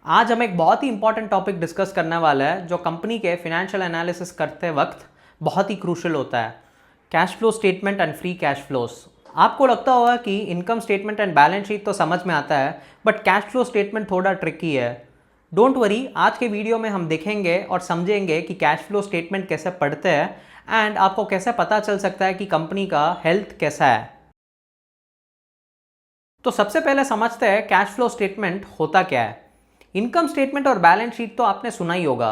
आज हम एक बहुत ही इंपॉर्टेंट टॉपिक डिस्कस करने वाला है जो कंपनी के फिनेंशियल एनालिसिस करते वक्त बहुत ही क्रूशल होता है, cash flow statement and free cash flows. आपको लगता होगा कि income statement and balance sheet तो समझ में आता है, बट कैश फ्लो स्टेटमेंट थोड़ा ट्रिकी है। डोंट वरी, आज के वीडियो में हम देखेंगे और समझेंगे कि कैश फ्लो स्टेटमेंट कैसे पढ़ते हैं एंड आपको कैसे पता चल सकता है कि कंपनी का हेल्थ कैसा है। तो सबसे पहले समझते हैं कैश फ्लो स्टेटमेंट होता क्या है। इनकम स्टेटमेंट और बैलेंस शीट तो आपने सुना ही होगा,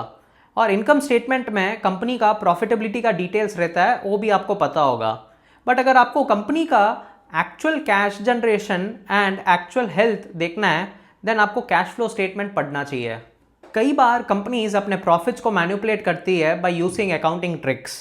और इनकम स्टेटमेंट में कंपनी का प्रॉफिटेबिलिटी का डिटेल्स रहता है, वो भी आपको पता होगा। बट अगर आपको कंपनी का actual cash generation and actual health देखना है, देन आपको कैश फ्लो स्टेटमेंट पढ़ना चाहिए। कई बार कंपनीज अपने प्रॉफिट्स को मैनिपुलेट करती है बाय यूजिंग अकाउंटिंग ट्रिक्स,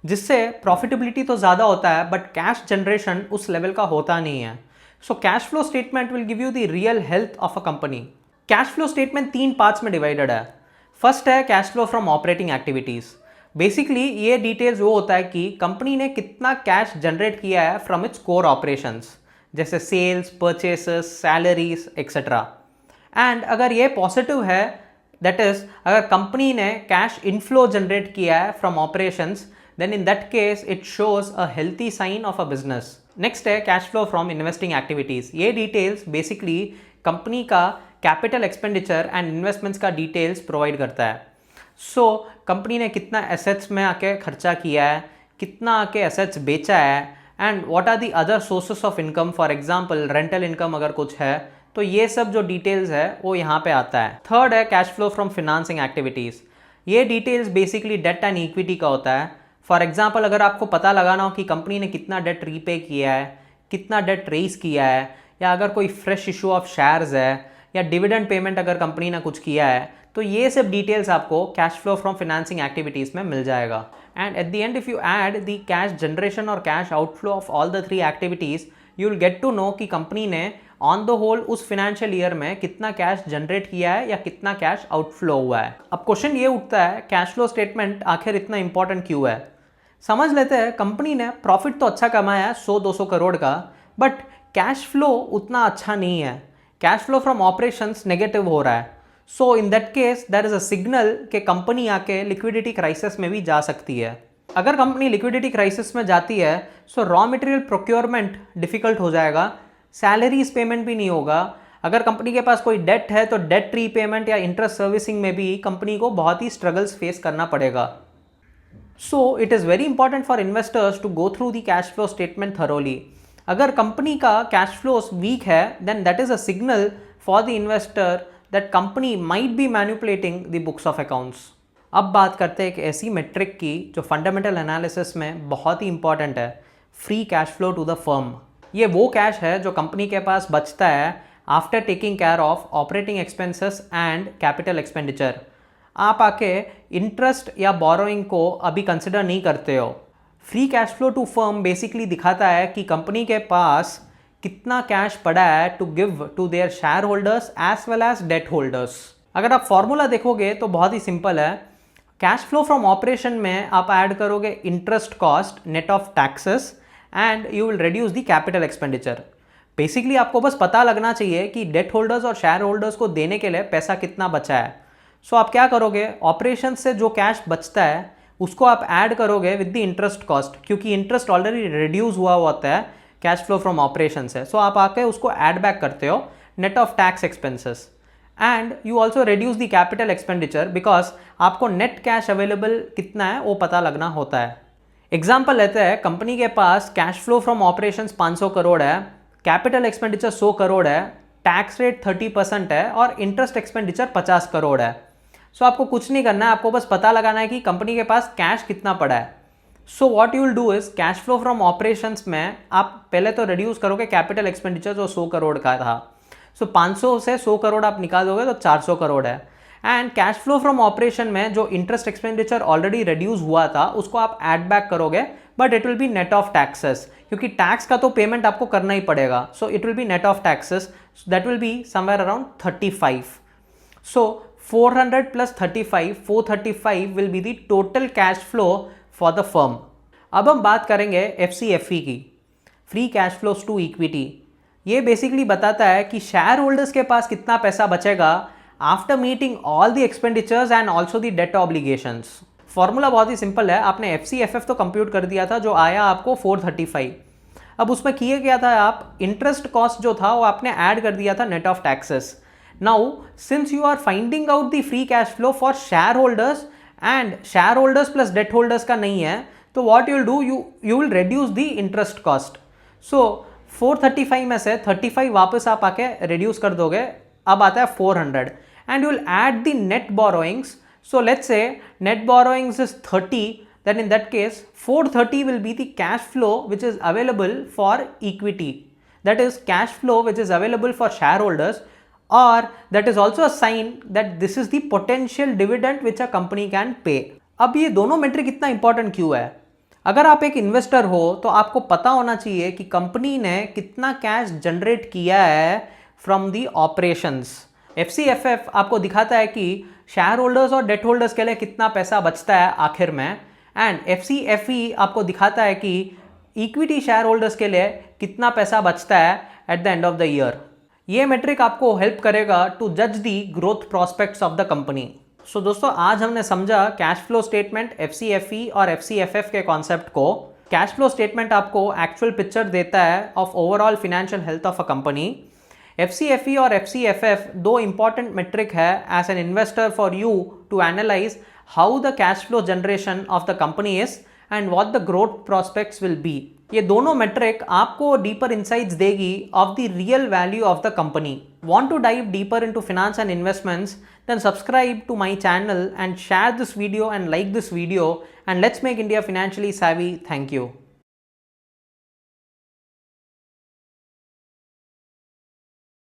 जिससे प्रॉफिटेबिलिटी तो ज़्यादा होता है बट कैश जनरेशन उस लेवल का होता नहीं है। So cash flow statement will give you the real health of a company. Cash flow statement 3 parts में डिवाइडेड है। फर्स्ट है cash flow from operating activities. Basically ये डिटेल्स वो होता है कि कंपनी ने कितना कैश जनरेट किया है फ्रॉम इट्स कोर ऑपरेशंस, जैसे sales, purchases, salaries etcetera. And अगर ये पॉजिटिव है, दैट इज अगर कंपनी ने कैश इनफ्लो जनरेट किया है from operations, then in that case it shows a healthy sign of a business. Next है cash flow from investing activities. ये details basically company का कैपिटल एक्सपेंडिचर एंड इन्वेस्टमेंट्स का details provide करता है। So company ने कितना assets में आके खर्चा किया है, कितना आके एसेट्स बेचा है, and what are the other sources of income, for example rental income अगर कुछ है, तो ये सब जो डिटेल्स है वो यहाँ पे आता है। थर्ड है cash flow from financing activities. ये details basically debt and equity का होता है। फॉर एग्जांपल अगर आपको पता लगाना हो कि कंपनी ने कितना डेट रीपे किया है, कितना डेट रेज किया है, या अगर कोई फ्रेश इशू ऑफ शेयर्स है, या डिविडेंड पेमेंट अगर कंपनी ने कुछ किया है, तो ये सब डिटेल्स आपको cash flow from financing activities में मिल जाएगा। And at the end if you add the cash generation और cash outflow of all the 3 activities, you will get to know कि कंपनी ने ऑन द होल उस financial year में कितना cash generate किया है या कितना कैश आउटफ्लो हुआ है। अब क्वेश्चन ये उठता है, कैश फ्लो स्टेटमेंट आखिर इतना इंपॉर्टेंट क्यों है। समझ लेते हैं, कंपनी ने प्रॉफिट तो अच्छा कमाया है 100-200 करोड़ का, बट कैश फ्लो उतना अच्छा नहीं है। Cash flow from operations negative हो रहा है। So in that case there is a signal कि कंपनी आके लिक्विडिटी क्राइसिस में भी जा सकती है। अगर कंपनी लिक्विडिटी क्राइसिस में जाती है, सो रॉ मटेरियल प्रोक्योरमेंट डिफिकल्ट हो जाएगा, सैलरीज पेमेंट भी नहीं होगा। अगर कंपनी के पास कोई डेट है तो डेट रीपेमेंट या इंटरेस्ट सर्विसिंग में भी कंपनी को बहुत ही स्ट्रगल्स फेस करना पड़ेगा। So it is very important for investors to go through the cash flow statement thoroughly. अगर कंपनी का कैश फ्लोस वीक है, then that is a signal for the investor that company might be manipulating the books of accounts. अब बात करते हैं एक ऐसी metric की जो फंडामेंटल एनालिसिस में बहुत ही इंपॉर्टेंट है, free cash flow to the firm. ये वो कैश है जो कंपनी के पास बचता है after taking care of operating expenses and capital expenditure. आप आके इंटरेस्ट या बोरोइंग को अभी कंसिडर नहीं करते हो। Free cash flow to firm basically दिखाता है कि कंपनी के पास कितना कैश पड़ा है to give to their share holders as well as debt holders. अगर आप फॉर्मूला देखोगे तो बहुत ही सिंपल है। कैश फ्लो फ्रॉम ऑपरेशन में आप ऐड करोगे interest cost net of taxes and you will reduce the capital expenditure. Basically आपको बस पता लगना चाहिए कि डेट होल्डर्स और शेयर होल्डर्स को देने के लिए पैसा कितना बचा है। सो आप क्या करोगे, ऑपरेशन से जो कैश बचता है उसको आप ऐड करोगे विद द इंटरेस्ट कॉस्ट, क्योंकि इंटरेस्ट ऑलरेडी रिड्यूस हुआ होता है कैश फ्लो फ्रॉम ऑपरेशन से। सो आप आके उसको ऐड बैक करते हो net of tax expenses, and you also reduce the capital expenditure because आपको नेट कैश अवेलेबल कितना है वो पता लगना होता है। एग्जाम्पल लेते हैं, कंपनी के पास cash flow from operation 500 crore है, कैपिटल एक्सपेंडिचर 100 करोड़ है, टैक्स रेट 30% है और इंटरेस्ट एक्सपेंडिचर 50 करोड़ है। सो आपको कुछ नहीं करना है, आपको बस पता लगाना है कि कंपनी के पास कैश कितना पड़ा है। So what you will do is, cash flow from operations में आप पहले तो रिड्यूस करोगे कैपिटल एक्सपेंडिचर जो 100 करोड़ का था। सो 500 से 100 करोड़ आप निकाल दोगे तो 400 करोड़ है। And cash flow from operation में जो इंटरेस्ट एक्सपेंडिचर ऑलरेडी रिड्यूस हुआ था उसको आप ऐड बैक करोगे, but it will be net of taxes, क्योंकि टैक्स का तो पेमेंट आपको करना ही पड़ेगा। So it will be net of taxes, that will be somewhere around 35। So 400 plus 35, 435 will be the total cash flow for the firm. अब हम बात करेंगे FCFE की, free cash flows to equity. ये बेसिकली बताता है कि शेयर होल्डर्स के पास कितना पैसा बचेगा after meeting all the expenditures and also the debt obligations. Formula बहुत ही सिंपल है, आपने FCFF तो कंप्यूट कर दिया था जो आया आपको 435। अब उसमें किए गया था, आप इंटरेस्ट कॉस्ट जो था वो आपने ऐड कर दिया था net of taxes. Now since you are finding out the free cash flow for share holders and share holders plus debt holders का नहीं है, तो what you will do, you will reduce the interest cost. So 435 में से 35 वापस आप आके reduce कर दोगे, अब आता है 400 and you will add the net borrowings. So let's say net borrowings is 30, then in that case 430 will be the cash flow which is available for equity, that is cash flow which is available for shareholders, or that is also a sign that this is the potential dividend which a company can pay. अब ये दोनों metric इतना important क्यों है? अगर आप एक investor हो तो आपको पता होना चाहिए कि कंपनी ने कितना कैश जनरेट किया है फ्रॉम दी ऑपरेशंस। FCFF आपको दिखाता है कि शेयर होल्डर्स और डेट होल्डर्स के लिए कितना पैसा बचता है आखिर में, एंड FCFE आपको दिखाता है कि इक्विटी शेयर होल्डर्स के लिए कितना पैसा बचता है at the end of the year. ये मेट्रिक आपको हेल्प करेगा टू जज the growth prospects of the company. So दोस्तों, आज हमने समझा कैश फ्लो स्टेटमेंट, FCFE और FCFF के कॉन्सेप्ट को। कैश फ्लो स्टेटमेंट आपको एक्चुअल पिक्चर देता है of overall financial health of a company. FCFE और FCFF दो इंपॉर्टेंट मेट्रिक है as an investor for you to analyse how the cash flow generation of the company is and what the growth prospects will be. ये दोनों metric आपको deeper insights देगी of the real value of the company. Want to dive deeper into finance and investments? Then subscribe to my channel and share this video and like this video, and let's make India financially savvy. Thank you.